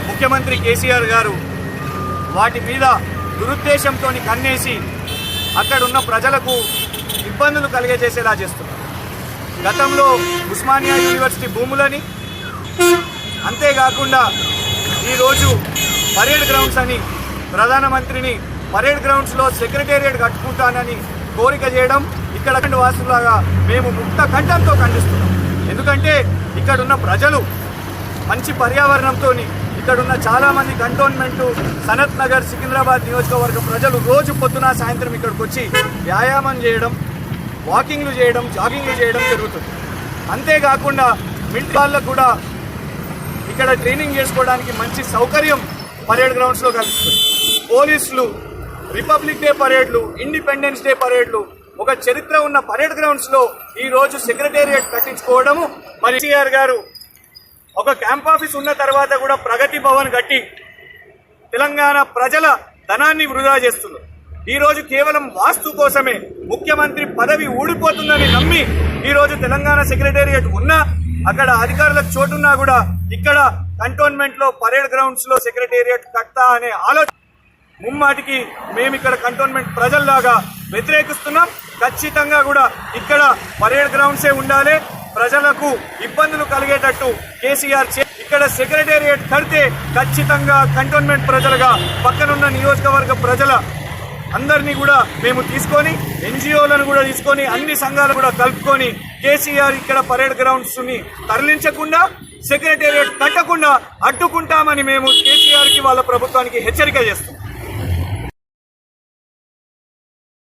ముఖ్యమంత్రి కేసీఆర్ గారు వాటి మీద దురుద్దేశంతో కన్నేసి అక్కడున్న ప్రజలకు ఇబ్బందులు కలిగజేసేలా చేస్తున్నారు. గతంలో ఉస్మానియా యూనివర్సిటీ భూములని, అంతేకాకుండా ఈరోజు పరేడ్ గ్రౌండ్స్ అని ప్రధానమంత్రిని పరేడ్ గ్రౌండ్స్లో సెక్రటేరియట్ కట్టుకుంటానని కోరిక చేయడం ఇక్కడ వాసులాగా మేము ముక్త కంఠంతో ఖండిస్తున్నాం. ఎందుకంటే ఇక్కడున్న ప్రజలు మంచి పర్యావరణంతో, ఇక్కడున్న చాలామంది కంటోన్మెంటు, సనత్ నగర్, సికింద్రాబాద్ నియోజకవర్గ ప్రజలు రోజు పొద్దున సాయంత్రం ఇక్కడికి వచ్చి వ్యాయామం చేయడం, వాకింగ్లు చేయడం, జాగింగ్లు చేయడం జరుగుతుంది. అంతేకాకుండా మిలిటరీ వాళ్ళకు కూడా ఇక్కడ ట్రైనింగ్ చేసుకోవడానికి మంచి సౌకర్యం పరేడ్ గ్రౌండ్స్లో కలుగుతుంది. పోలీసులు రిపబ్లిక్ డే పరేడ్లు, ఇండిపెండెన్స్ డే పరేడ్లు, ఒక చరిత్ర ఉన్న పరేడ్ గ్రౌండ్స్లో ఈరోజు సెక్రటేరియట్ కట్టించుకోవడము, మరి కేసీఆర్ గారు ఒక క్యాంప్ ఆఫీస్ ఉన్న తర్వాత కూడా ప్రగతి భవన్ కట్టి తెలంగాణ ప్రజల ధనాన్ని వృధా చేస్తున్నారు. ఈరోజు కేవలం వాస్తు కోసమే ముఖ్యమంత్రి పదవి ఊడిపోతుందని నమ్మి ఈరోజు తెలంగాణ సెక్రటేరియట్ ఉన్నా, అక్కడ అధికారులకు చోటున్నా కూడా ఇక్కడ కంటోన్మెంట్ లో పరేడ్ గ్రౌండ్స్ లో సెక్రటేరియట్ కట్టా అనే ఆలోచన ముమ్మాటికి మేము ఇక్కడ కంటోన్మెంట్ ప్రజల్లాగా వ్యతిరేకిస్తున్నాం. ఖచ్చితంగా కూడా ఇక్కడ పరేడ్ గ్రౌండ్సే ఉండాలి. ప్రజలకు ఇబ్బందులు కలిగేటట్టు కేసీఆర్ ఇక్కడ సెక్రటేరియట్ కడితే ఖచ్చితంగా కంటోన్మెంట్ ప్రజలుగా పక్కనున్న నియోజకవర్గ ప్రజల అందరినీ కూడా మేము తీసుకొని, ఎన్జిఓలను కూడా తీసుకొని, అన్ని సంఘాలు కూడా కలుపుకొని కేసీఆర్ ఇక్కడ పరేడ్ గ్రౌండ్స్ ని తరలించకుండా, సెక్రటేరియట్ కట్టకుండా అడ్డుకుంటామని మేము కేసీఆర్ కి వాళ్ళ ప్రభుత్వానికి హెచ్చరిక చేస్తున్నాం.